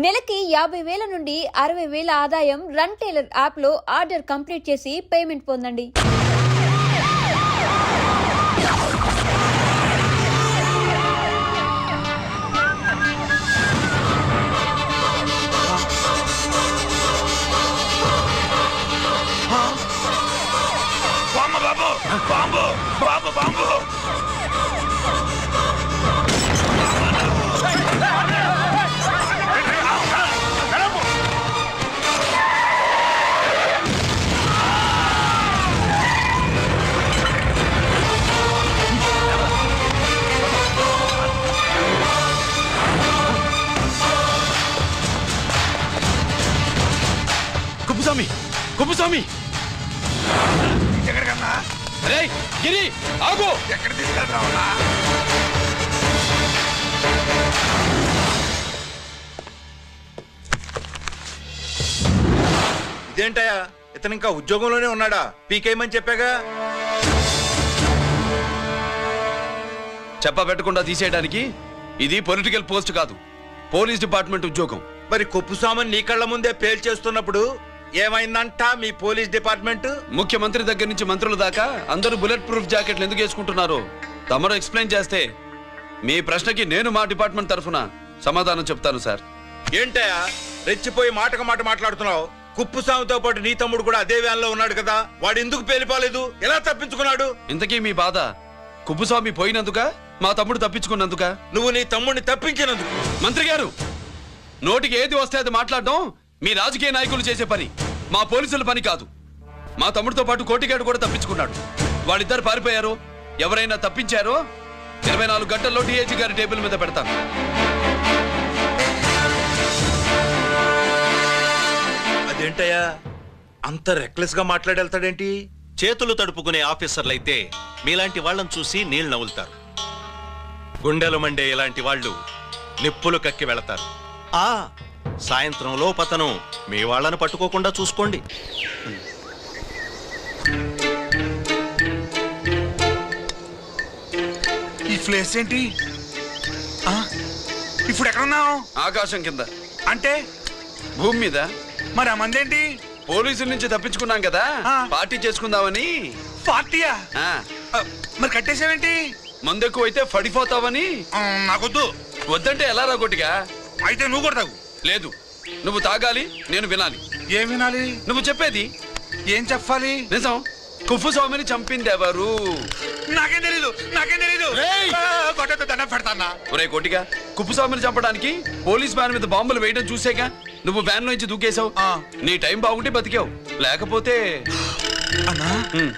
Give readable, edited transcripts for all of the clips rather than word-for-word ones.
నెలకి 50,000 నుండి 60,000 ఆదాయం రన్ టైలర్ యాప్లో ఆర్డర్ కంప్లీట్ చేసి పేమెంట్ పొందండి. కుప్పస్వామి ఎక్కడికన్నా? అరే గిరి ఆగు! ఎక్కడ తీసుకెళ్తావన్నా? ఇదేంటయ్యా, ఇతను ఇంకా ఉద్యోగంలోనే ఉన్నాడా? పీకేయమని చెప్పాగా. చెప్పబెట్టకుండా తీసేయడానికి ఇది పొలిటికల్ పోస్ట్ కాదు, పోలీస్ డిపార్ట్మెంట్ ఉద్యోగం. మరి కొప్పుస్వామిని నీ కళ్ళ ముందే పేల్చేస్తున్నప్పుడు ఏమైందంట మీ పోలీస్ డిపార్ట్మెంట్? ముఖ్యమంత్రి దగ్గర నుంచి మంత్రుల దాకా అందరూ బుల్లెట్ ప్రూఫ్ జాకెట్లు ఎందుకు వేసుకుంటున్నారు తమరు ఎక్స్ప్లెయిన్ చేస్తే మీ ప్రశ్నకి నేను మా డిపార్ట్మెంట్ తరఫున సమాధానం చెప్తాను సార్. ఏంటయ్యా రెచ్చిపోయి మాటకు మాట మాట్లాడుతున్నావు? కుప్పుస్వామితో పాటు నీ తమ్ముడు కూడా అదే వ్యాన్లో ఉన్నాడు కదా, వాడు ఎందుకు పేలిపోలేదు? ఎలా తప్పించుకున్నాడు? ఇంతకీ మీ బాధ కుప్పుస్వామి పోయినందుక, మా తమ్ముడు తప్పించుకున్నందుక? నువ్వు నీ తమ్ముడిని తప్పించినందుకు. మంత్రి గారు, నోటికి ఏది వస్తే అది మాట్లాడడం మీ రాజకీయ నాయకులు చేసే పని, మా పోలీసుల పని కాదు. మా తమ్ముడితో పాటు కోటిగాడు కూడా తప్పించుకున్నాడు. వాళ్ళిద్దరు పారిపోయారు. ఎవరైనా తప్పించారో 24 గంటల్లో డిఐజీ గారి టేబుల్ మీద పెడతాను. అదేంటయ్యా అంత రెక్లెస్ గా మాట్లాడేళ్తాడేంటి? చేతులు తడుపుకునే ఆఫీసర్లైతే మీలాంటి వాళ్ళని చూసి నీళ్ళు నవ్వులుతారు. గుండెలు మండే ఇలాంటి వాళ్ళు నిప్పులు కక్కి వెళతారు. సాయంత్రం లోపతను మీ వాళ్ళని పట్టుకోకుండా చూసుకోండి. ఈ ప్లేస్ ఏంటి? ఇప్పుడు ఎక్కడున్నావు? ఆకాశం కింద. అంటే భూమి మీద. మరి ఆ మందేంటి? పోలీసుల నుంచి తప్పించుకున్నాం కదా, పార్టీ చేసుకుందామని. పార్టీయా? ఆ, మరి కట్టేసావేంటి? మందెక్కువ అయితే పడిపోతావని. నాకొద్దు. వద్దంటే ఎలా రా కొట్టిగా? అయితే నువ్వు కూడా తాగు. లేదు, నువ్వు తాగాలి, నేను వినాలి. ఏం వినాలి? నువ్వు చెప్పేది. ఏం చెప్పాలి? నిజం. కుప్పస్వామిని చంపింది ఎవరు? నాకేం తెలీదు, నాకేం తెలీదు. కొట్టతో దండం పెడతానా? ఒరే కోటిగా, కుప్పస్వామిని చంపడానికి పోలీస్ వ్యాన్ మీద బాంబులు వేయడం చూసేగా నువ్వు వ్యాన్ నుంచి దూకేశావు. నీ టైం బాగుంటే బతికావు, లేకపోతే అన్నా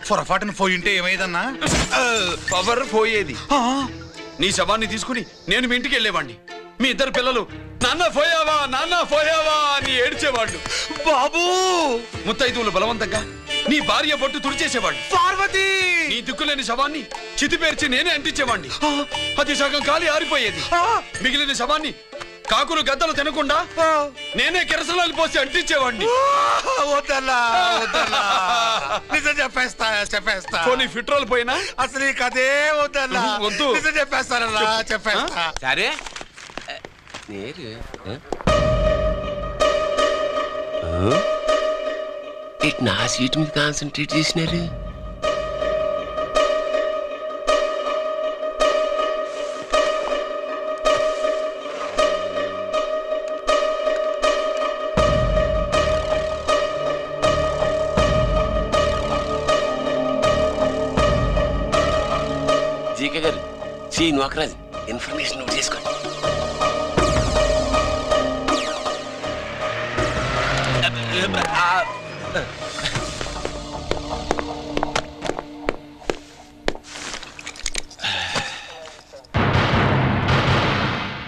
పొరపాటున పోయి ఉంటే ఏమైందన్నా? పవర్ పోయేది. నీ శవాన్ని తీసుకుని నేను మీ ఇంటికి వెళ్ళేవాడిని. మీ ఇద్దరు పిల్లలు నాన్న పోయావా, నాన్న పోయావా అని ఏడ్చేవాళ్ళు. బాబు, ముత్తైదువులు బలవంతంగా నీ భార్య బొట్టు తుడిచేసేవాళ్ళు. పార్వతి, నీ దిక్కులేని శవాన్ని చితిపేర్చి నేనే అంటించేవాణ్ణి. అది సగం కాలి ఆరిపోయేది. మిగిలిన శవాన్ని కాకులు గద్దలు తినకుండా నేనే కిరసనాలు పోసి అంటించేవాడిని. వద్దన్నా, వద్దన్నా. నిజం చెప్పేస్తా, చెప్పేస్తా. పోనీ ఫిట్రోల్ పోయినా అసలు ఈ కథే వద్దన్నా. వద్దు. నిజం చెప్పేస్తానన్నా, చెప్పేస్తా. సరే నేరు ఇటు నా సీట్ మీద కాన్సన్ట్రేట్ చేసినారు. జీకే గారు, శ్రీ నోకరాజ్ ఇన్ఫర్మేషన్ నోట్ చేసుకోండి.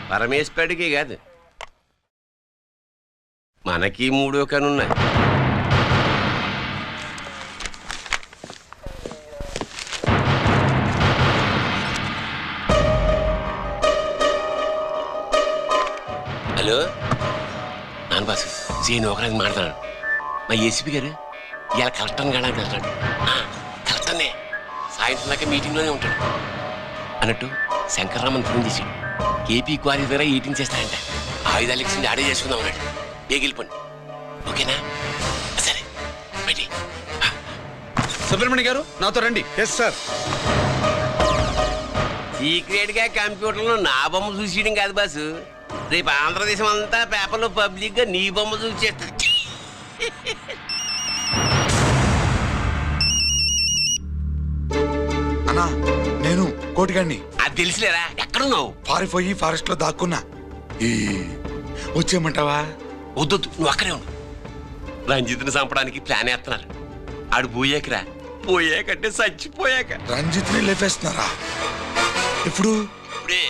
పరమేశ్వరుడికి కాదు, మనకి 3 కనున్నాయి. హలో నాన్న బాసు, సీను ఒకరాజు మాట్లాడు. మా ఏసీపీ గారు ఇలా కలెక్టర్ని కాడానికి వెళ్తాడు. కలెక్టర్నే సాయంత్రం దాకా మీటింగ్లోనే ఉంటాడు అన్నట్టు. శంకర్రామన్ ఫోన్ చేశాడు, ఏపీ క్వారీ ద్వారా 18 చేస్తాడంట. ఆయుధాలు ఇచ్చింది ఆడే చేసుకుందాం అన్నాడు. బేగిలిపోండి, ఓకేనా? సరే బయటి. సుబ్రహ్మణ్య గారు నాతో రండి. Yes sir. సీక్రెట్ గా కంప్యూటర్లో నా బొమ్మ చూసేయడం కాదు బాసు, రేపు ఆంధ్రదేశం అంతా పేపర్లో పబ్లిక్ గా నీ బొమ్మ చూసేస్తుంది. అన్నా నేను కోటిగాడిని. అది తెలిసిలేరా, ఎక్కడున్నావు? పారిపోయి ఫారెస్ట్ లో దాక్కున్నా. ఈ వచ్చేయమంటావా? వద్దు, నువ్వు అక్కడే ఉండు. రంజిత్ని చంపడానికి ప్లాన్ వేస్తున్నారు. ఆడు పోయాకరా, పోయాకంటే చచ్చిపోయాక. రంజిత్ ని లేపేస్తున్నారా? ఇప్పుడు ఇప్పుడే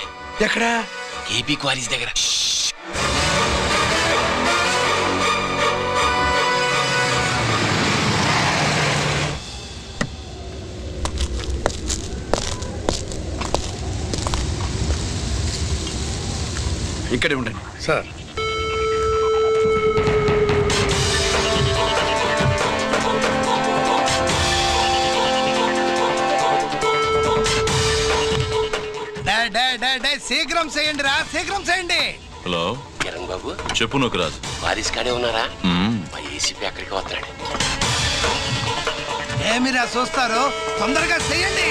ఎక్కడా? ఏపీ క్వారీస్ దగ్గర. ఇక్కడే ఉండండి సార్. శీఘ్రం చేయండి రా, శీఘ్రం చేయండి. హలో కిరణ్ బాబు, చెప్పు నూకరాజు. వారిస్ కాడే ఉన్నారా? మా ఏసీపీ అక్కడికి వస్తున్నాడు. ఏమిరా చూస్తారు, తొందరగా చేయండి.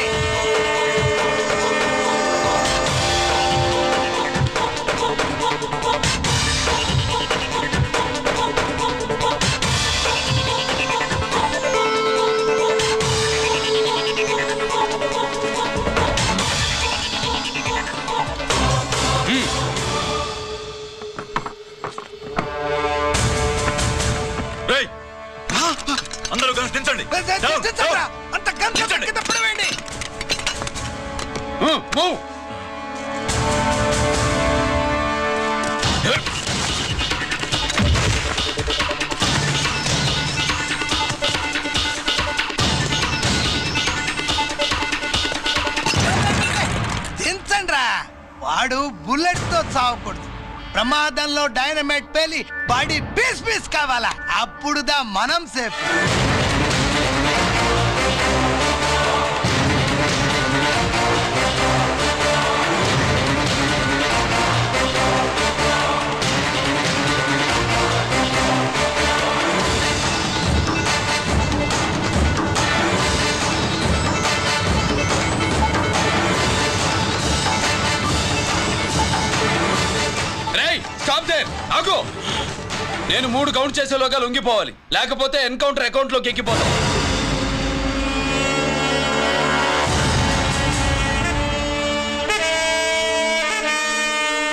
అందరూ దించండి. అంత గంట కింద పడవేయండి. దించండి రా. వాడు బుల్లెట్ తో చావకూడదు, ప్రమాదంలో డైనమైట్ పేలి బాడీ పీస్ పీస్ కావాలా, అప్పుడుదా మనం సేఫ్. ఆగు. నేను 3 కౌంట్ చేసేలోగా లొంగిపోవాలి, లేకపోతే ఎన్కౌంటర్ అకౌంట్ లోకి ఎక్కిపోతాం.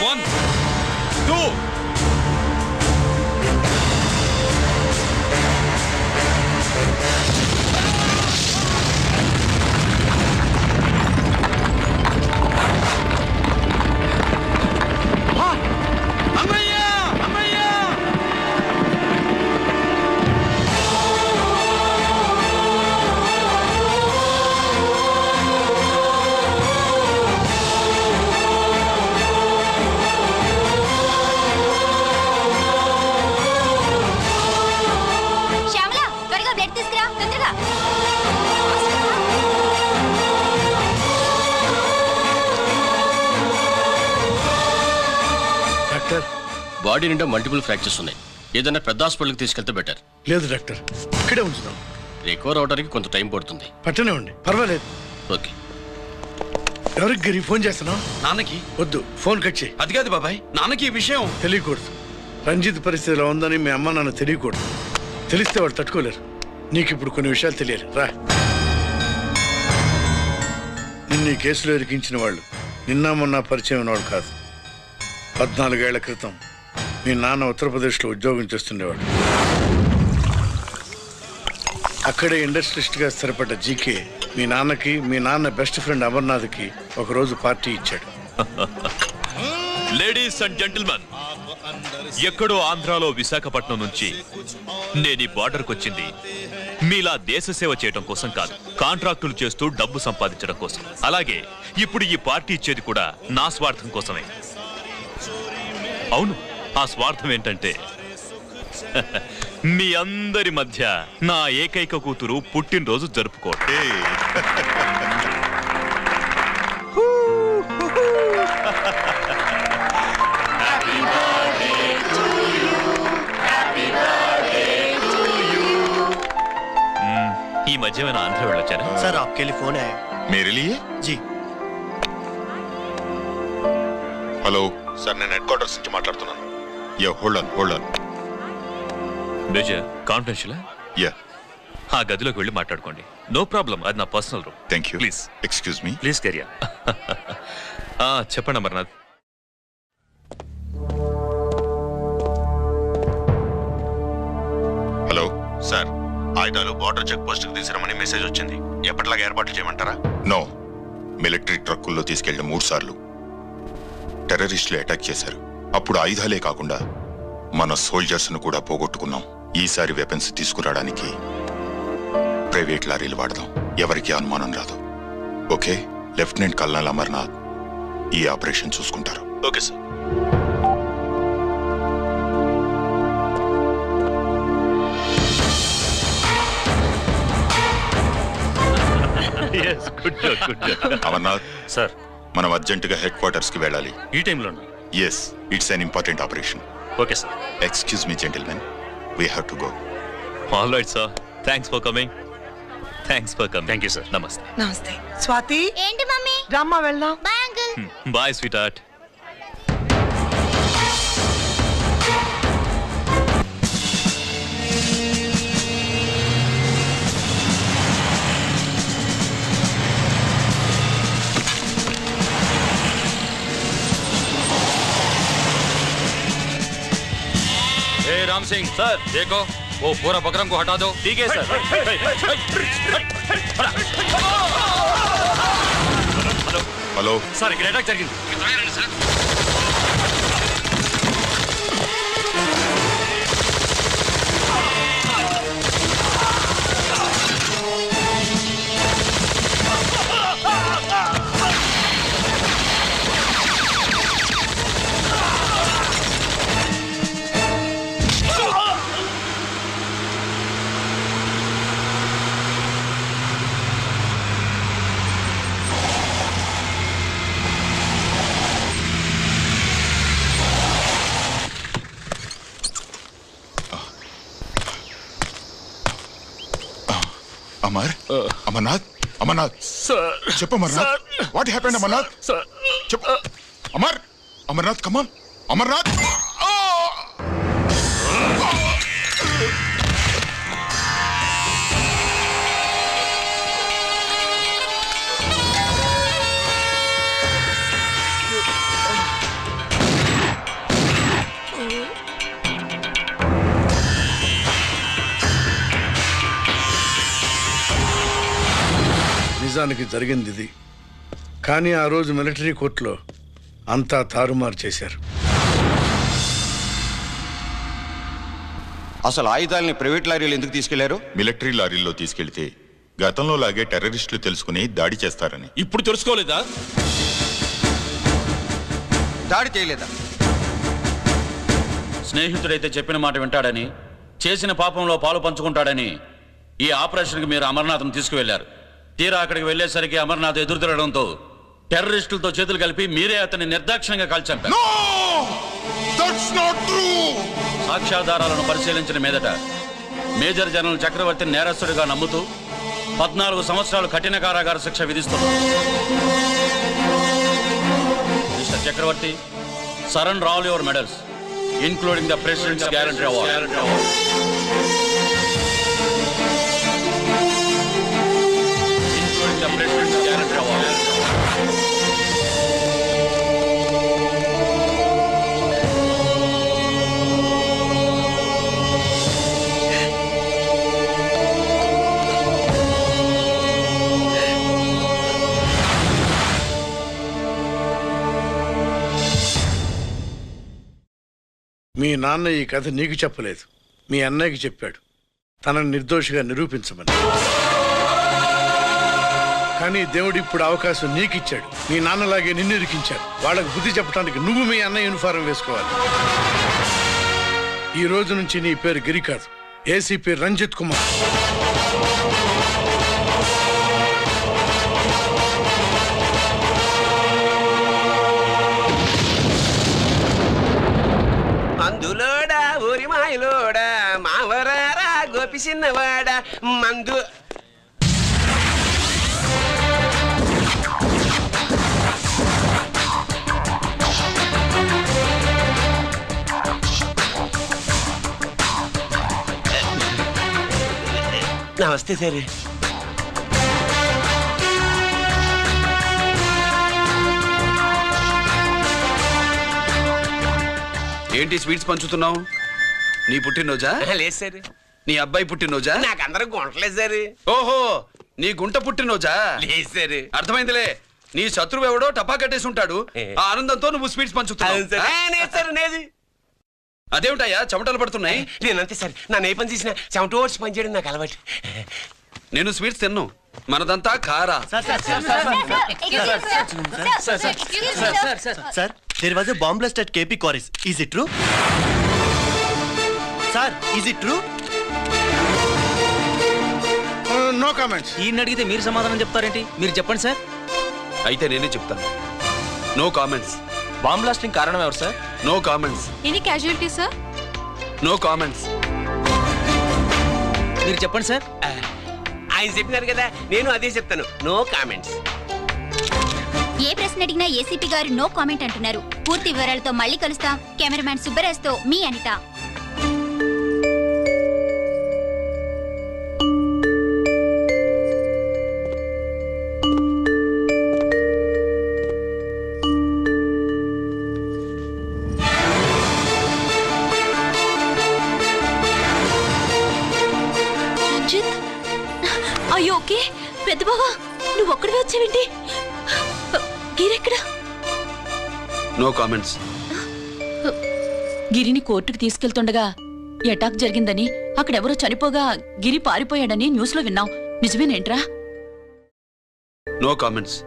1 2 బాడీ నిండా మల్టిపుల్ ఫ్రాక్చర్స్ ఉన్నాయి. ఏదైనా పెద్ద హాస్పిటల్కి తీసుకెళ్తే బెటర్. లేదు డాక్టర్, ఇక్కడే ఉంచుదాం. రికవర్ అవడానికి కొంత టైం పడుతుంది. పట్టనే ఉండి పర్వాలేదు. ఓకే. ఎవరికి గిరి ఫోన్ చేస్తున్నావు? నాన్నకి. వద్దు, ఫోన్ కట్ చేయి. అది కాదు బాబాయ్, నాన్నకి ఈ విషయం తెలియకూడదు. రంజిత్ పరిస్థితి ఎలా ఉందని మీ అమ్మ నాన్న తెలియకూడదు. తెలిస్తే వాళ్ళు తట్టుకోలేరు. నీకు ఇప్పుడు కొన్ని విషయాలు తెలియాలి. రా. నిన్ను ఈ కేసులో ఇరికించిన వాళ్ళు నిన్న మొన్న పరిచయం ఉన్నవాడు కాదు. 14 ఏళ్ల క్రితం మీ నాన్న ఉత్తరప్రదేశ్లో ఉద్యోగం చేస్తుండేవాడు. అక్కడే ఇండస్ట్రియలిస్ట్గా స్థిరపడ్డ జీకే మీ నాన్నకి, మీ నాన్న బెస్ట్ ఫ్రెండ్ అమర్నాథ్కి ఒకరోజు పార్టీ ఇచ్చాడు. లేడీస్ అండ్ జెంటిల్మెన్, ఎక్కడో ఆంధ్రాలో విశాఖపట్నం నుంచి నేను ఈ బార్డర్కి వచ్చింది మీలా దేశ సేవ చేయడం కోసం కాదు, కాంట్రాక్టులు చేస్తూ డబ్బు సంపాదించడం కోసం. అలాగే ఇప్పుడు ఈ పార్టీ ఇచ్చేది కూడా నా స్వార్థం కోసమే. అవును, ఆ స్వార్థం ఏంటంటే మీ అందరి మధ్య నా ఏకైక కూతురు పుట్టినరోజు జరుపుకోండి. Happy birthday ఈ మధ్య ఏమైనా ఆంధ్ర వెళ్ళొచ్చారా? సార్ आपके लिए फोन आया मेरे लिए? जी హలో సార్, నేను హెడ్ క్వార్టర్స్ నుంచి మాట్లాడుతున్నాను. Yeah hold on. Major confidential. Yeah ఆ గదిలోకి వెళ్ళి మాట్లాడుకోండి. నో ప్రాబ్లం, అది నా personal room. Thank you. Please excuse me. Please కెరియా. చెప్పండి అమర్నాథ్. హలో సార్, ఆయుధాలు బార్డర్ చెక్ పోస్ట్ కి తీసుకురమని మెసేజ్ వచ్చింది. ఎప్పటిలాగా ఏర్పాట్లు చేయమంటారా? నో, మిలిటరీ ట్రక్కుల్లో తీసుకెళ్లిన 3 సార్లు టెర్రరిస్టులు అటాక్ చేశారు. అప్పుడు ఆయుధాలే కాకుండా మన సోల్జర్స్ ను కూడా పోగొట్టుకున్నాం. ఈసారి వెపన్స్ తీసుకురావడానికి ప్రైవేట్ లారీలు వాడదాం. ఎవరికి అనుమానం రాదు. ఓకే, లెఫ్టినెంట్ కల్నల్ అమర్నాథ్ ఈ ఆపరేషన్ చూసుకుంటారు. Okay sir. అమర్నాథ్ సార్, మనం అర్జెంటుగా హెడ్ క్వార్టర్స్ కి వెళ్ళాలి. ఈ టైంలోనా? Yes, it's an important operation. Okay sir. Excuse me gentlemen, we have to go. All right sir, thanks for coming. Thank you sir. నమస్తే. నమస్తే. స్వాతి, ఏంటి మమ్మీ? రమ్మా వెళ్దాం. Bye uncle. Bye sweetheart. Ram Singh sir, देखो वो पूरा बकरम को हटा दो. ठीक है सर. హలో సార్, ఇక్కడ అటాక్ జరిగింది. అమర్నాథ్ చెప్పు. Amarnath, what happened? అమర్నాథ్ చెప్పు. Amarnath come on. అమర్నాథ్, నిజానికి జరిగింది ఇది. కానీ ఆ రోజు మిలిటరీ కోర్టులో అంతా తారుమారు చేశారు. అసలు ఆయుధాలని ప్రైవేట్ లారీలు ఎందుకు తీసుకెళ్లారు? మిలిటరీ లారీల్లో తీసుకెళ్తే గతంలో లాగే టెర్రరిస్టులు తెలుసుకుని దాడి చేస్తారని. ఇప్పుడు తెలుసుకోలేదా? దాడి చేయలేదా? స్నేహితుడైతే చెప్పిన మాట వింటాడని, చేసిన పాపంలో పాలు పంచుకుంటాడని ఈ ఆపరేషన్కి మీరు అమర్నాథ్ను తీసుకువెళ్లారు. తీరా అక్కడికి వెళ్లేసరికి అమర్నాథ్ ఎదురుతిరగడంతో టెర్రరిస్టులతో చేతులు కలిపి మీరే అతన్ని నిర్దాక్షిణ్యంగా కాల్చారు. సాక్ష్యాధారాలను పరిశీలించిన మీదట మేజర్ జనరల్ చక్రవర్తిని నేరస్తుడిగా నమ్ముతూ 14 సంవత్సరాలు కఠిన కారాగార శిక్ష విధిస్తున్నారు. Mister Chakravarthi, surrender all your medals including the president's guarantee award. The President's Guarantee Award. మీ నాన్న ఈ కథ నీకు చెప్పలేదు, మీ అన్నయ్యకి చెప్పాడు, తనని నిర్దోషిగా నిరూపించమని. కానీ దేవుడు ఇప్పుడు అవకాశం నీకు ఇచ్చాడు. మీ నాన్నలాగే నిన్ను ఇరికించాడు. వాళ్ళకు బుద్ధి చెప్పడానికి నువ్వు మీ అన్న యూనిఫారం వేసుకోవాలి. ఈ రోజు నుంచి నీ పేరు గిరి కాదు, ఏసీపీ రంజిత్ కుమార్. మందులోడా ఊరి మాయలోడా మావరారా గోపి చిన్నవాడా మందు నమస్తే సార్. ఏంటి స్వీట్స్ పంచుతున్నావు? నీ పుట్టినరోజా? లేదు సార్. నీ అబ్బాయి పుట్టినరోజా? నాకు అందరం గుంటలేదు సార్. ఓహో, నీ గుంట పుట్టినరోజా? లేదు సార్. అర్థమైందిలే. నీ శత్రువు ఎవడో టపా కట్టేసి ఉంటాడు. ఆ ఆనందంతో నువ్వు స్వీట్స్ పంచుతున్నావు. అదేమిటయ్యా చెమటలు పడుతున్నాయి? నేనంతే సార్, నన్ను ఏ పని చేసినా చెమట ఓడ్చి పని చేయడం నాకు అలవాటు. నేను స్వీట్స్ తిన్ను, మనదంతా కారా. Sir, there was a bomb blast at KP Quarries. Is it true? Sir, is it true? No comments. ఈయన అడిగితే మీరు సమాధానం చెప్తారేంటి? మీరు చెప్పండి సార్. అయితే నేనే చెప్తాను. No comments. బాంబ్ బ్లాస్టింగ్ కారణం ఎవరు sir? No comments. Any casualty sir? No comments. మీరు చెప్పండి సార్. ఆయన చెప్పినారు కదా, నేను అదే చెప్తాను. No comments. ఏ ప్రశ్న అడిగినా ఏసీపీ గారు నో కామెంట్ అంటున్నారు. పూర్తి వివరాలతో మళ్ళీ కలుస్తాం. కెమెరామ్యాన్ సుబ్బరాజ్తో మీ అనిత. రంజిత్, అయ్యో ఓకే. పెద్ద బావా, నువ్వు ఒక్కడివే వచ్చావేంటి? గిరెక్కడ? No comments. గిరిని కోర్టుకు తీసుకెళ్తుండగా అటాక్ జరిగిందని, అక్కడెవరో చనిపోగా గిరి పారిపోయాడని న్యూస్ లో విన్నాం. నిజమేనేంట్రా? No comments.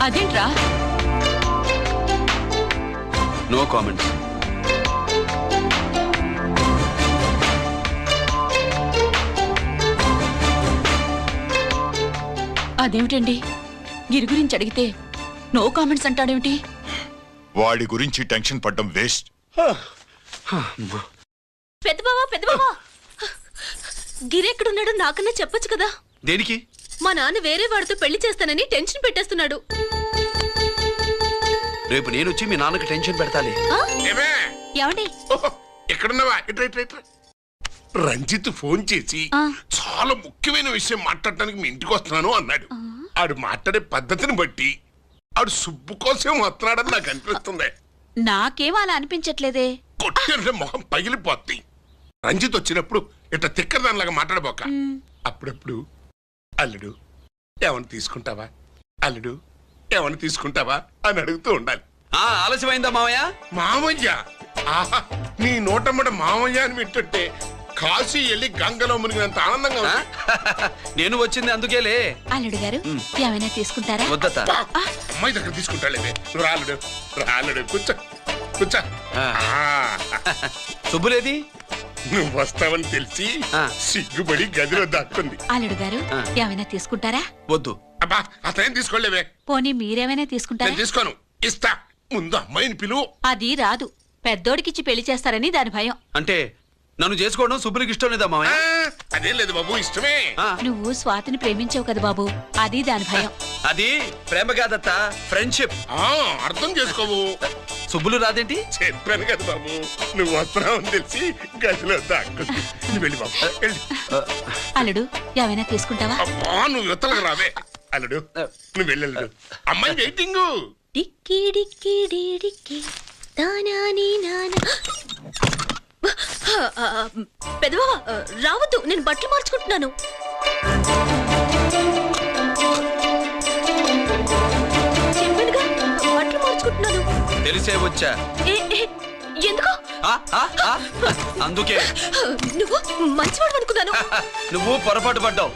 అదేంట్రా? No comments. అదేమిటండి, గిరి గురించి అడిగితే నో కామెంట్స్ అంటాడేమిటి? వాడి గురించి టెన్షన్ పడ్డం వేస్ట్. పెద్ద బావా, గిరి ఎక్కడున్నాడో నాకన్నా చెప్పొచ్చు కదా. దేనికి? మా నాన్న వేరే వాడితో పెళ్లి చేస్తానని టెన్షన్ పెట్టేస్తున్నాడు. రేపు నేను వచ్చి మీ నాన్నకి టెన్షన్ పెడతాలే. ఏమండి? ఎక్కడున్నావా? రంజిత్ ఫోన్ చేసి చాలా ముఖ్యమైన విషయం మాట్లాడటానికి మీ ఇంటికి వస్తున్నాను అన్నాడు. ఆడు మాట్లాడే పద్ధతిని బట్టి ఆడు సుబ్బు కోసం వస్తున్నాడని నాకు అనిపిస్తుంది. నాకేం అలా అనిపించట్లేదే. కొట్టే మొహం పగిలిపోద్ది. రంజిత్ వచ్చినప్పుడు ఇట్లా తిక్కదానిలాగా మాట్లాడబోక. అప్పుడప్పుడు అల్లుడు ఏమన్నా తీసుకుంటావా, అల్లుడు ఏమన్నా తీసుకుంటావా అని అడుగుతూ ఉండాలి. ఆలస్యమైందా మావయ్య? మామయ్య, ఆహా, నీ నోటమ్మట మామయ్య అని వింటుంటే కాశీ వెళ్ళి గంగలో మునిగినంత ఆనందంగా ఉంది. నేను వచ్చింది అందుకేలే. అల్లుడు గారు ఏమైనా తీసుకుంటారా? వద్దత. అమ్మాయి దగ్గర తీసుకుంటాలేదే. నువ్వు రాలుడు, రాలుడు, కూర్చో కూర్చో. శుభులేది? నువ్వు వస్తావని తెలిసి సిగ్గుపడి గదిలో దాక్కుంది. అల్లుడు గారు ఏమైనా తీసుకుంటారా? వద్దు. అబ్బా, అతనేం తీసుకోలేవే. పోనీ మీరేమైనా తీసుకుంటారా? నేను తీసుకోను, ఇస్తా. ముందు అమ్మాయిని పిలువు. అది రాదు. పెద్దోడికిచ్చి పెళ్లి చేస్తారని దాని భయం. అంటే నన్ను చేసుకోవడం సుబ్బులకి ఇష్టం లేదా మామయ్య? అదేం లేదు బాబు, ఇష్టమే. నువ్వు స్వాతిని ప్రేమించావు కదా బాబు, అది దాని భయం. అది ప్రేమ కాదత్త, ఫ్రెండ్షిప్. అర్థం చేసుకోవు. సుబ్బులు రాదేంటి? చెప్పాను కదా బాబు, నువ్వు వస్తున్నావని తెలిసి గదిలో దాక్కుంది. నువ్వు వెళ్ళి బాబు, వెళ్ళి. అల్లుడు ఏమైనా తీసుకుంటావా? అబ్బా, నువ్వు యువతలకు రావే. అల్లుడు నువ్వు వెళ్ళడు, అమ్మాయి వెయిటింగ్. డిక్కి డిక్కి డిక్కి దానాని నానా. పెద్దవా రావద్దు, నేను బట్టలు మార్చుకుంటున్నాను. చెప్పానుగా, బట్టలు మార్చుకుంటున్నాను. తెలిసే వచ్చా. ఎందుకు? అందుకే. నువ్వు మంచివాడు అనుకున్నాను. నువ్వు పొరపాటు పడ్డావు.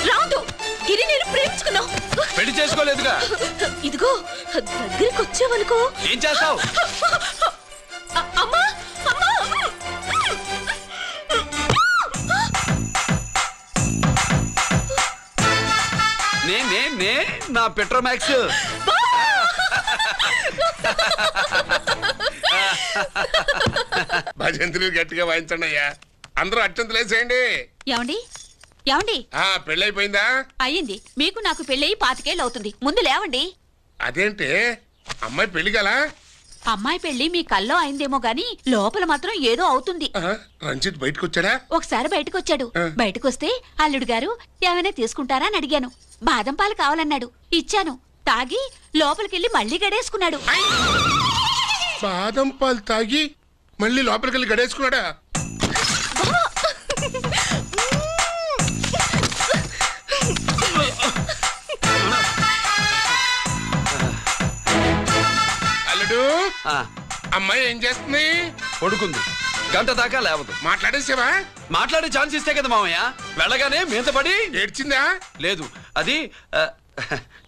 రావద్దు, గిరి నేను ప్రేమించుకున్నావు. పెళ్లి చేసుకోలేదుగా. ఇదిగో దగ్గరికి వచ్చావనుకో. ఏం చేస్తావు? అమ్మా, నే నా పెట్రోమాక్స్. భజంతులు గట్టిగా వాయించండి అయ్యా. అందరూ అత్యంతలు వేసేయండి. ఏమండి ఏమండి? పెళ్ళైపోయిందా? అయ్యింది. మీకు నాకు పెళ్ళయి 25 ఏళ్ళు అవుతుంది. ముందు లేవండి. అదేంటి అమ్మాయి పెళ్లి గల? అమ్మాయి పెళ్లి మీ కల్లో అయిందేమో గాని లోపల మాత్రం ఏదో అవుతుంది. రంజిత్ బయటకు వచ్చాడా? ఒకసారి బయటకొచ్చాడు. బయటకొస్తే అల్లుడు గారు ఏమైనా తీసుకుంటారా అని అడిగాను. బాదం పాలు కావాలన్నాడు. ఇచ్చాను. తాగి లోపలికెళ్ళి మళ్ళీ గడేసుకున్నాడు. బాదం పాలు తాగి మళ్ళీ లోపలికెళ్ళి గడేసుకున్నాడా? అల్లుడు, అమ్మాయి ఏం చేస్తుంది? పడుకుంది. గంట దాకా లేవదు. మాట్లాడేసావా? మాట్లాడే ఛాన్స్ ఇస్తే కదా మామయ్య. వెళ్ళగానే మీద పడి ఏడ్చిందా? లేదు, అది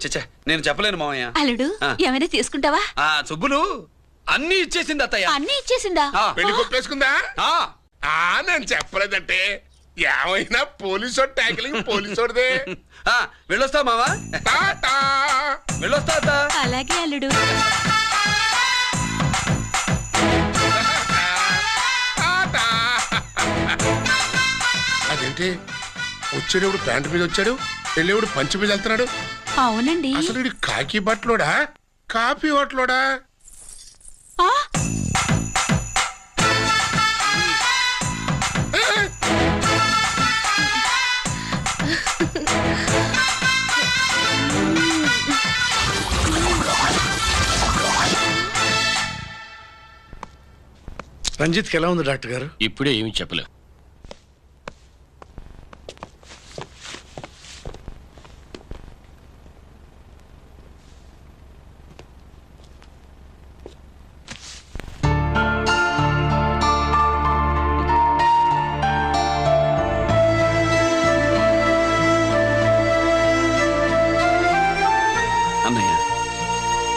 చచ్చా నేను చెప్పలేను మామయ్య. అల్లుడు ఏమైనా తీసుకుంటావా? సుబ్బులు అన్ని ఇచ్చేసింది అత్తయ్య. అన్ని ఇచ్చేసిందా? పెళ్లి కొప్పేసుకుందా? నేను చెప్పలేదంటే ఏమైనా పోలీసోడు ట్యాకిలింగ్ పోలీసోడిదే. వెళ్ళొస్తా మావా. వెళ్ళొస్తా అత్త. అలాగే అల్లుడు. అదేంటి వచ్చేటప్పుడు ప్యాంటు మీద వచ్చాడు, వెళ్ళేవాడు పంచి మీద వెళ్తున్నాడు? అవునండి. అసలు ఇది కాకి బట్టలోడా కాఫీ హోటలోడా? రంజిత్కి ఎలా ఉంది డాక్టర్ గారు? ఇప్పుడే ఏమి చెప్పలేవు. అన్నయ్య,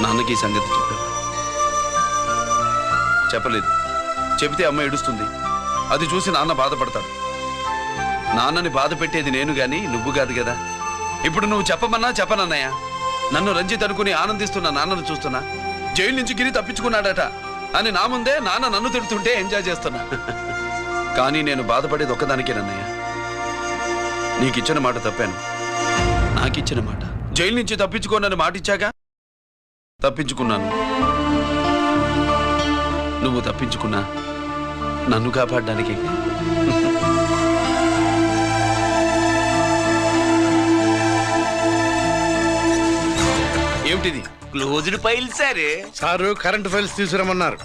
నాన్నకి ఈ సంగతి చెప్పావా? చెప్పలేదు. చెబితే అమ్మ ఏడుస్తుంది. అది చూసి నాన్న బాధపడతాడు. నాన్నని బాధ పెట్టేది నేను గాని నువ్వు కాదు కదా. ఇప్పుడు నువ్వు చెప్పమన్నా చెప్పనన్నయ్య. నన్ను రంజిత్ అనుకుని ఆనందిస్తున్న నాన్నను చూస్తున్నా. జైలు నుంచి గిరి తప్పించుకున్నాడట అని నా ముందే నాన్న నన్ను తిడుతుంటే ఎంజాయ్ చేస్తున్నా. కానీ నేను బాధపడేది ఒక్కదానికేనన్నయ్య. నీకిచ్చిన మాట తప్పాను. నాకిచ్చిన మాట జైలు నుంచి తప్పించుకోనని మాట ఇచ్చాగా తప్పించుకున్నాను. నువ్వు తప్పించుకున్నా నన్ను కాపాడడానికి. ఏమిటిది? Closed file sir. Sir current files తీసుకురమ్మన్నారు.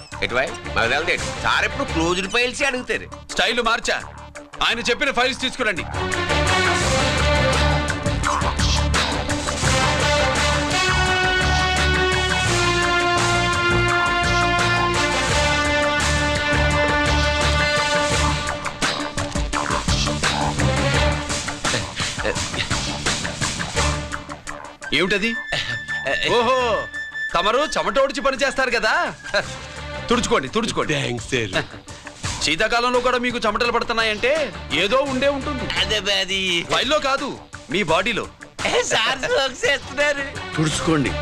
సార్ ఎప్పుడు క్లోజ్డ్ ఫైల్స్ అడుగుతారు. స్టైల్ మార్చా. ఆయన చెప్పిన ఫైల్స్ తీసుకురండి. ఏమిటది? ఓహో, తమరు చెమటోడిచి పని చేస్తారు కదా. తుడుచుకోండి తుడుచుకోండి. శీతాకాలంలో కూడా మీకు చెమటలు పడుతున్నాయంటే ఏదో ఉండే ఉంటుంది. ఫైల్లో కాదు, మీ బాడీలో. తుడుచుకోండి.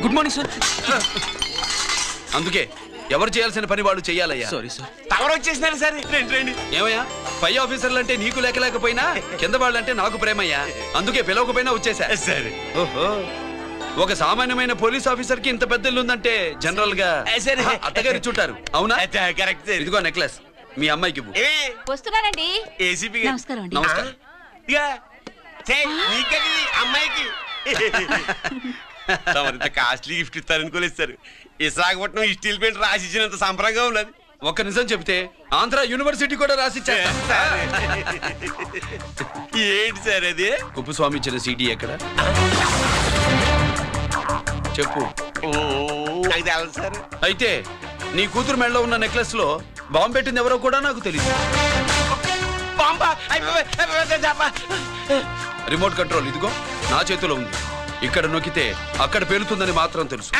Good morning sir. అందుకే ఎవరు చేయాల్సిన పని వాళ్ళు చెయ్యాలయ్యా. Sorry sir. తమరు వచ్చేసినారు సార్. రండి. ఏమయ్యా, పై ఆఫీసర్లు అంటే నీకు లేకపోయినా కింద వాళ్ళంటే నాకు ప్రేమయ్యా. అందుకే పిలవకపోయినా వచ్చేసా. సరే. ఓహో, ఒక సామాన్యమైన పోలీస్ ఆఫీసర్ కి ఇంత పెద్ద ఇల్లు ఉందంటే జనరల్ గా అత్తగారి చుట్టారు. అవునా? కరెక్ట్. ఇదిగో నెక్లెస్ మీ అమ్మాయికి ఇవ్వు. వస్తున్నానండి. ఏసీపీ నమస్కారం అండి. నమస్కారం. అమ్మాయికి కాస్ట్లీ గిఫ్ట్ ఇస్తారనుకోలేదు సార్. విశాఖపట్నం ఈ స్టీల్ పెయింట్ రాసి ఇచ్చినంత సంప్రదంగా ఉన్నది. ఒక్క నిజం చెప్తే ఆంధ్ర యూనివర్సిటీ కూడా రాసిచ్చా. ఏంటి సార్ అది? కుప్పస్వామి ఇచ్చిన సీడీ ఎక్కడ చెప్పు. నాకు తెలదు సార్. అయితే నీ కూతురు మెడలో ఉన్న నెక్లెస్ లో బాంబు పెట్టింది ఎవరో కూడా నాకు తెలియదు. రిమోట్ కంట్రోల్ ఇదిగో నా చేతిలో ఉంది. ఇక్కడ నొక్కితే అక్కడ పేలుతుందని మాత్రం తెలుసు.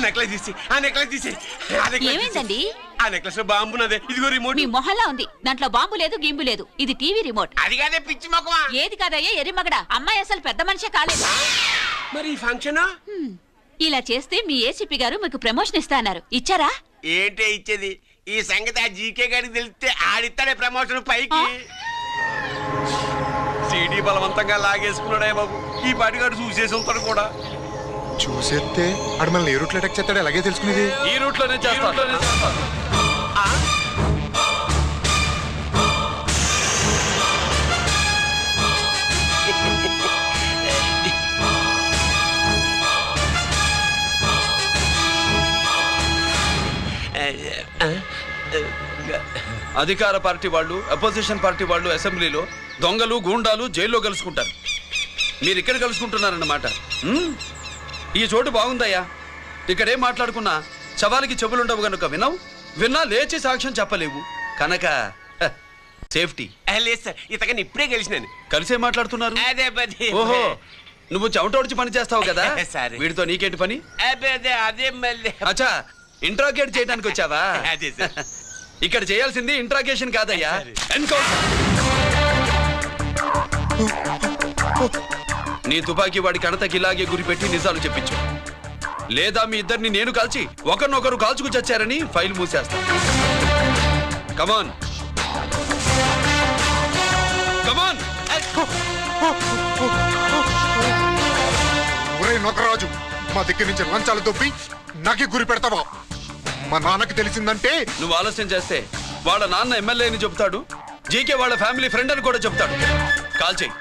నెక్లెస్ తీసి ఆ నెక్లెస్ తీసి ఏమైందండి? ఆ నెక్లెస్ లో బాంబున్నదే. ఇదిగో రిమోట్. మీ మొహల్లా ఉంది. దాంట్లో బాంబు లేదు, గింబు లేదు. ఇది టీవీ రిమోట్. అది కాదే పిచ్చి మొక్కమా. ఏది కాదయ్యా ఎర్రిమగడా. అమ్మాయి అసలు పెద్ద మనిషే కాలేదు. మరి ఈ ఫంక్షన్ ఇలా చేస్తే మీ ఏసీపీ గారు మీకు ప్రమోషన్ ఇస్తా అన్నారు. ఇచ్చారా? ఏంటే ఇచ్చేది? ఈ సంగతి ఆ జీకే గారికి తెలిస్తే ఆడిస్తాడే ప్రమోషన్ పైకి. సీడీ బలవంతంగా లాగేసుకున్నాడే బాబు. ఈ పాటిగాడు చూసేసి ఉంటాడు కూడా. చూసేస్తే అడు మనల్ని ఏ రూట్లో అటాక్ చేస్తాడు ఎలాగే తెలుసుకునేది. ఈ రూట్ లోనే చేస్తాను. అధికార పార్టీ వాళ్ళు, అపోజిషన్ పార్టీ వాళ్ళు అసెంబ్లీలో, దొంగలు గూండాలు జైల్లో కలుసుకుంటారు. మీరు ఇక్కడ కలుసుకుంటున్నారన్నమాట. ఈ చోటు బాగుందయ్యా. ఇక్కడేం మాట్లాడుకున్నా శవాలకి చెవులుండవు గనుక విన్నా లేచి సాక్ష్యం చెప్పలేవు కనుక సేఫ్టీ. లేదు సార్, ఇతగాని ఇప్పుడే కలిసినాను. కలిసే మాట్లాడుతున్నారు. అదే ఓహో, నువ్వు చెమటోడ్చి పని చేస్తావు కదా. వీడితో నీకేంటి పని? అదే మళ్ళీ. అచ్చా, ఇంట్రాగేట్ చేయడానికి వచ్చావా? అదే సార్. ఇక్కడ చేయాల్సింది ఇంట్రాగేషన్ కాదయ్యా, ఎన్కౌంటర్. నీ తుపాకీ వాడి కడతకి ఇలాగే గురిపెట్టి నిజాలు చెప్పించు. లేదా మీ ఇద్దరిని నేను కాల్చి ఒకరినొకరు కాల్చుకు చచ్చారని ఫైల్ మూసేస్తా. కమాన్ కమాన్. ఒరే నొకరాజు, మా దగ్గర నుంచి లంచాలు దొబ్బి నాకే గురి పెడతావా? మా నాన్నకి తెలిసిందంటే నువ్వు ఆలస్యం చేస్తే వాళ్ళ నాన్న ఎమ్మెల్యే అని చెప్తాడు, జీకే వాళ్ళ ఫ్యామిలీ ఫ్రెండ్ అని కూడా చెప్తాడు. కాల్చేయి.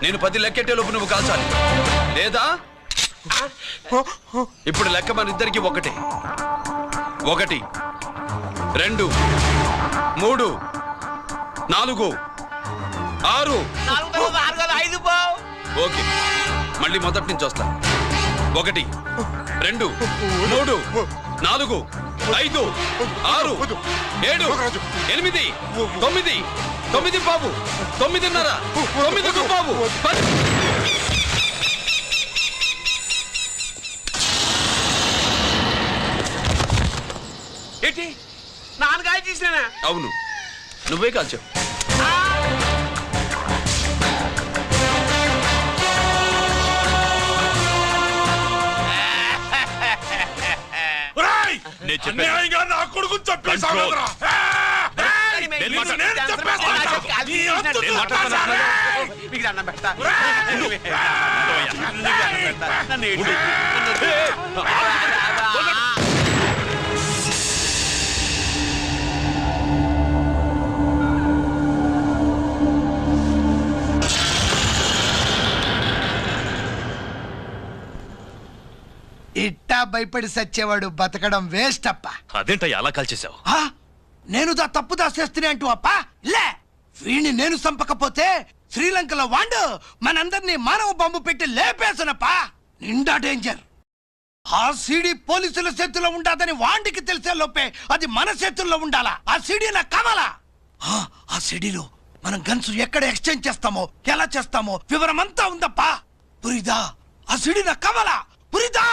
నేను 10 లెక్కెట్టే లోపు నువ్వు కాల్చాలి. లేదా ఇప్పుడు లెక్క మన ఇద్దరికి 1 1 2 3 4 6. ఓకే, మళ్ళీ మొదటి నుంచి వస్తా. 1 2 3 4 5 6 7 8 9 9 బాబు 9:30 9 బాబు 10. ఏంటి నాన్నగాయ తీసినా? అవును, నువ్వే కాల్చావు. నా కొడుకు ఇట్టా భయపడి సచ్చేవాడు బతకడం వేస్ట్ అప్ప. అదేంటయ్యా అలా కాల్చేశావు? నేను తప్పు దాచేస్తున్నా అంటూ అప్ప లే. వీణ్ణి నేను చంపకపోతే శ్రీలంకలో వాండు మనందరినీ మానవ బాంబు పెట్టి లేపేసనప్పా. నిండా డేంజర్. ఆ సీడీ పోలీసుల చేతుల్లో ఉండాదని వాండికి తెలిసే లోపే అది మన చేతుల్లో ఉండాలా. ఆ సీడీ నాకు కావాలా. ఆ సీడీలో మనం గన్స్ ఎక్కడ ఎక్స్చేంజ్ చేస్తామో, ఎలా చేస్తామో వివరమంతా ఉందప్పా. పురిదా, ఆ సీడీ నాకు కావాలా. పురిదా.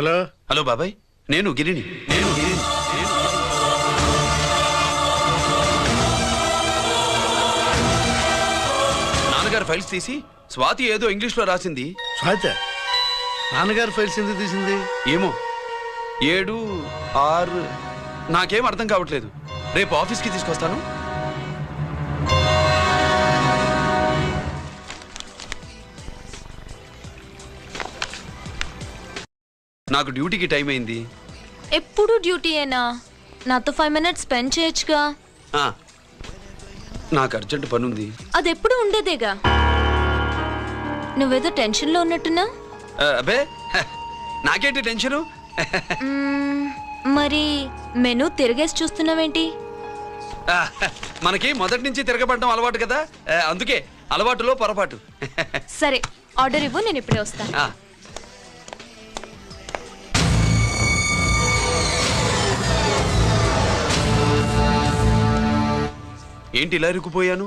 హలో హలో బాబాయ్, నేను గిరిని. నాన్నగారు ఫైల్స్ తీసి స్వాతి ఏదో ఇంగ్లీష్ లో రాసింది. స్వాతి నాన్నగారు ఫైల్స్ ఎందుకు తీసింది? ఏమో 7, 6 నాకేం అర్థం కావట్లేదు. రేపు ఆఫీస్కి తీసుకొస్తాను. నాకు డ్యూటీకి టైం అయింది. ఎప్పుడు డ్యూటీయేనా? నాతో 5 minutes స్పెండ్ చేయొచ్చుగా. నాకు అర్జెంట్ పని ఉంది. అది ఎప్పుడు ఉండేదేగా. నువ్వేదో టెన్షన్లో ఉన్నట్టున్నా? అబే నాకేంటి టెన్షను? మరి మెనూ తిరిగేసి చూస్తున్నావేంటి? మనకి మొదటి నుంచి తిరగబడడం అలవాటు కదా, అందుకే అలవాటులో పొరపాటు. సరే ఆర్డర్ ఇవ్వు, నేను ఇప్పుడే వస్తాను. ఏంటి ఇలా ఇరుక్కుపోయాను?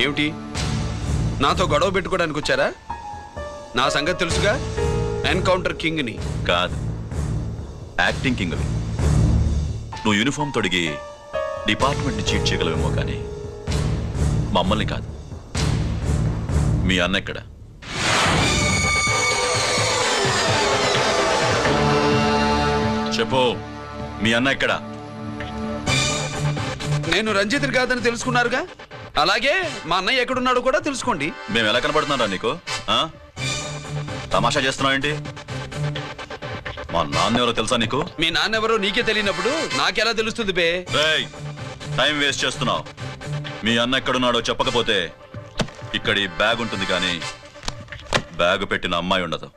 ఏమిటి, నాతో గొడవ పెట్టుకోవడానికి వచ్చారా? నా సంగతి తెలుసుగా, ఎన్కౌంటర్ కింగ్ని. కాదు, యాక్టింగ్ కింగ్. నువ్వు యూనిఫామ్ తొడిగి డిపార్ట్మెంట్ని చీట్ చేయగలవేమో కానీ మమ్మల్ని కాదు. మీ అన్న ఎక్కడ? చెప్పు, మీ అన్న ఎక్కడ? నేను రంజిత్ని కాదని తెలుసుకున్నారుగా, అలాగే మా అన్నయ్య ఎక్కడున్నాడో కూడా తెలుసుకోండి. మేము ఎలా కనబడుతున్నారా నీకు? తమాషా చేస్తున్నావు ఏంటి? మా నాన్న ఎవరో తెలుసా నీకు? మీ నాన్న ఎవరో నీకే తెలియనప్పుడు నాకెలా తెలుస్తుంది బే? టైం వేస్ట్ చేస్తున్నావు. మీ అన్న ఎక్కడున్నాడో చెప్పకపోతే ఇక్కడ ఈ బ్యాగ్ ఉంటుంది కానీ బ్యాగ్ పెట్టిన అమ్మాయి ఉండదు.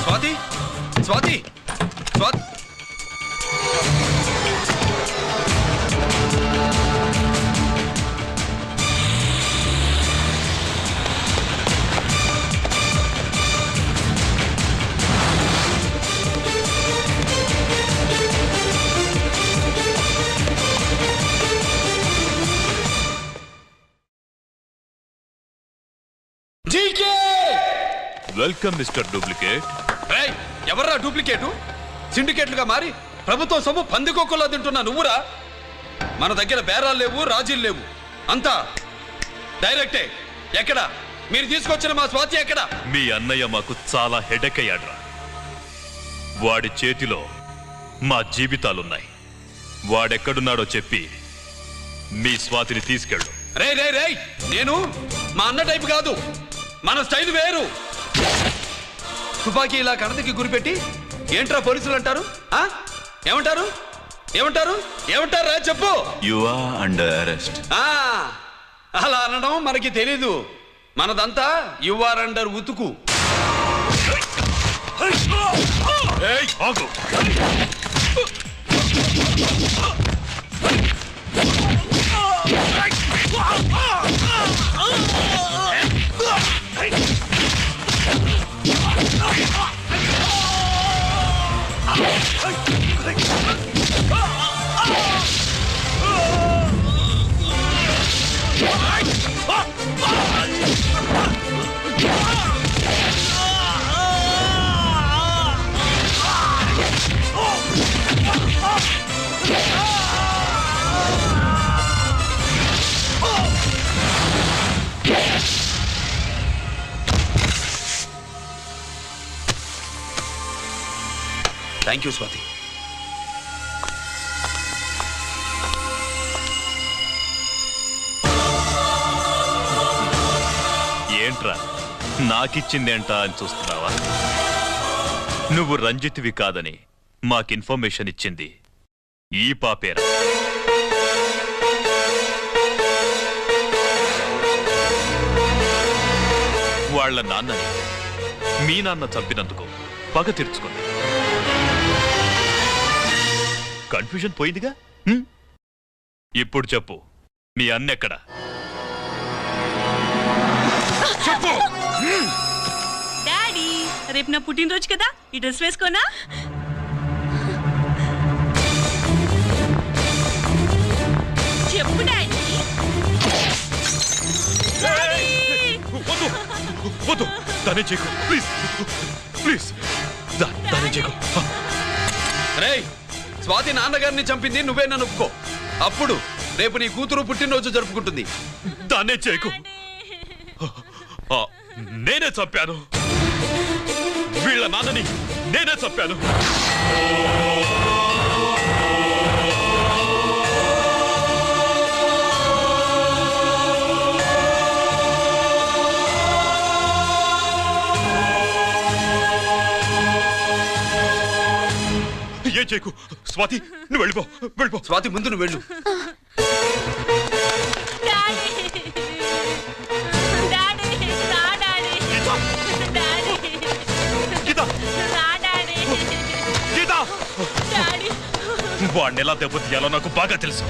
Swathi, Swathi, Swathi. Welcome mister duplicate. ఎవర్రా డూప్లికేటు? సిండికేట్లుగా మారి ప్రభుత్వం సొమ్ము పందికొక్కలో తింటున్నా నువ్వురా? మన దగ్గర బేరాలు లేవు, రాజీలు లేవు, అంతా డైరెక్టే. ఎక్కడ మీరు తీసుకొచ్చిన మా స్వాతి ఎక్కడ? మీ అన్నయ్య మాకు చాలా హెడెక్ అయ్యాడ్రా. వాడి చేతిలో మా జీవితాలున్నాయి. వాడెక్కడున్నాడో చెప్పి మీ స్వాతిని తీసుకెళ్ళు. రే రే రే, నేను మా అన్న టైపు కాదు, మన స్టైల్ వేరు. తుపాకీ ఇలా కణదికి గురిపెట్టి ఏంట్రా పోలీసులు అంటారు? ఏమంటారు? ఏమంటారు? ఏమంటారా చెప్పు. You are under arrest. అలా అనడం మనకి తెలీదు. మనదంతా యు ఆర్ అండర్ ఉతుకు. Thank you Swathi. ఏంట్రా నాకిచ్చిందేంటా అని చూస్తున్నావా? నువ్వు రంజిత్వి కాదని మాకు ఇన్ఫర్మేషన్ ఇచ్చింది ఈ పాపేరా. వాళ్ళ నాన్నని మీ నాన్న చంపినందుకు పగ తీర్చుకుంది. కన్ఫ్యూజన్ పోయిందిగా. ఇప్పుడు చెప్పు, మీ అన్నెక్కడ? చెప్పు. డాడీ, రేపు నా పుట్టినరోజు కదా, ఈ డ్రెస్ వేసుకోనా? చెప్పు డాడీ. వద్దు, దానే చేయకు, ప్లీజ్ ప్లీజ్, దానే చేయకు. రేయ్, స్వాతి నాన్నగారిని చంపింది నువ్వే నన్ను ఒప్పుకో. అప్పుడు రేపు నీ కూతురు పుట్టినరోజు జరుపుకుంటుంది. దాన్నే చేయకు. నేనే చంపాను, వీళ్ళ నాన్నని నేనే చంపాను. ఏం చేయకు స్వాతి, నువ్వు వెళ్ళిపో. స్వాతి, ముందు నువ్వు వెళ్ళు. వాడిని ఎలా దెబ్బతీయాలో నాకు బాగా తెలుసు.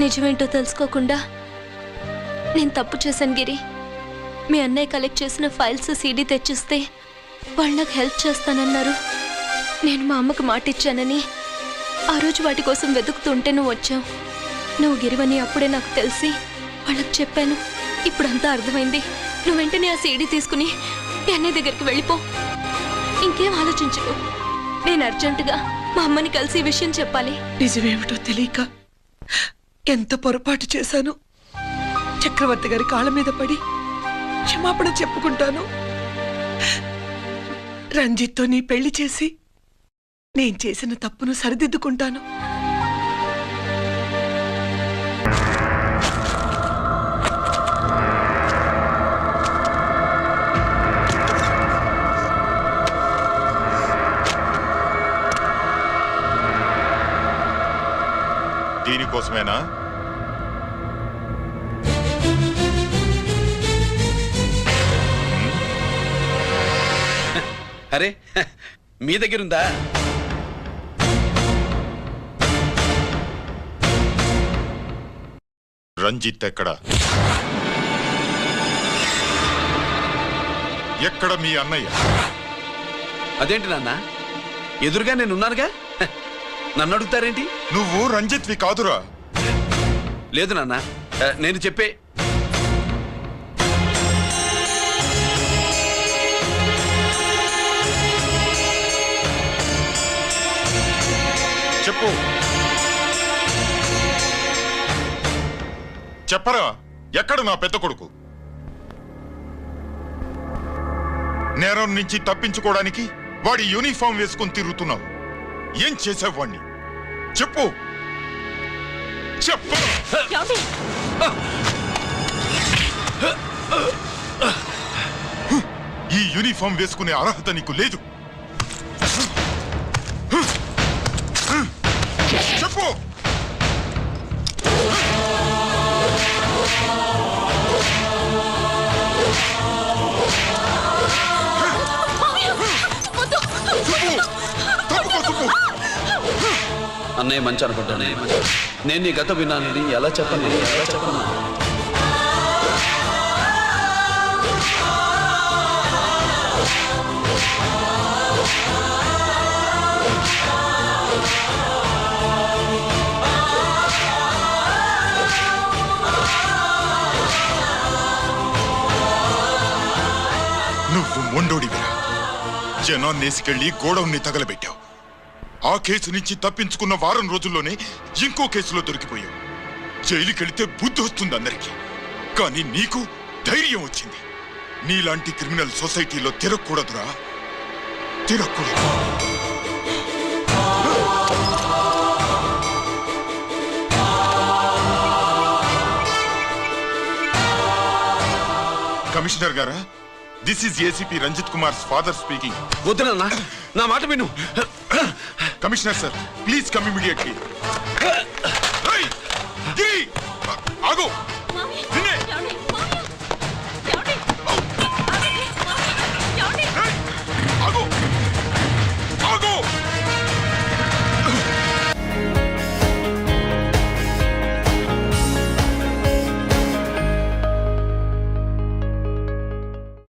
నిజమేంటో తెలుసుకోకుండా నేను తప్పు చేశాను గిరి. మీ అన్నయ్య కలెక్ట్ చేసిన ఫైల్స్ సీడీ తెచ్చిస్తే వాళ్ళు నాకు హెల్ప్ చేస్తానన్నారు. నేను మా అమ్మకు మాట ఇచ్చానని ఆ రోజు వాటి కోసం వెతుకుతుంటే నువ్వు వచ్చావు. నువ్వు గిరివని అప్పుడే నాకు తెలిసి వాళ్ళకి చెప్పాను. ఇప్పుడంతా అర్థమైంది. నువ్వు వెంటనే ఆ సీడీ తీసుకుని మీ అన్నయ్య దగ్గరికి వెళ్ళిపో. ఇంకేం ఆలోచించకు. నేను అర్జెంటుగా మా అమ్మని కలిసి ఈ విషయం చెప్పాలి. నిజమేమిటో తెలియక ఎంత పొరపాటు చేశాను. చక్రవర్తి గారి కాళ్ళ మీద పడి క్షమాపణ చెప్పుకుంటాను. రంజిత్తో నీ పెళ్లి చేసి నేను చేసిన తప్పును సరిదిద్దుకుంటాను. దీనికోసమేనా? అరే, మీ దగ్గరుందా? రంజిత్ ఎక్కడ? ఎక్కడ మీ అన్నయ్య? అదేంటి నాన్న, ఎదురుగా నేనున్నానుగా, నన్ను అడుగుతారేంటి? నువ్వు రంజిత్వి కాదురా. లేదు నాన్న, నేను చెప్పే. చెప్పు, చెప్పరా, ఎక్కడ నా పెద్ద కొడుకు? నేరం నుంచి తప్పించుకోవడానికి వాడి యూనిఫామ్ వేసుకుని తిరుగుతున్నావు. ఏం చేసావు వాణ్ణి? చెప్పు, చెప్పు. ఈ యూనిఫామ్ వేసుకునే అర్హత నీకు లేదు. చెప్పు. అన్నయ్య మంచి అనుకుంటాను. నేను నీ గత విన్నానని ఎలా చెప్పను? నువ్వు మొండోడివిరా. జనాన్నేసుకెళ్లి గోడౌన్ని తగలబెట్టావు. ఆ కేసు నుంచి తప్పించుకున్న వారం రోజుల్లోనే ఇంకో కేసులో దొరికిపోయావు. జైలుకెళ్తే బుద్ధి వస్తుంది అందరికీ, కానీ నీకు ధైర్యం వచ్చింది. నీలాంటి క్రిమినల్ సొసైటీలో తిరగకూడదురా, తిరగకూడదు. కమిషనర్ గారా, this is ACP Ranjith Kumar father speaking. వద్దు నాన్న, నా మాట విను. Commissioner sir please come immediately ఆగు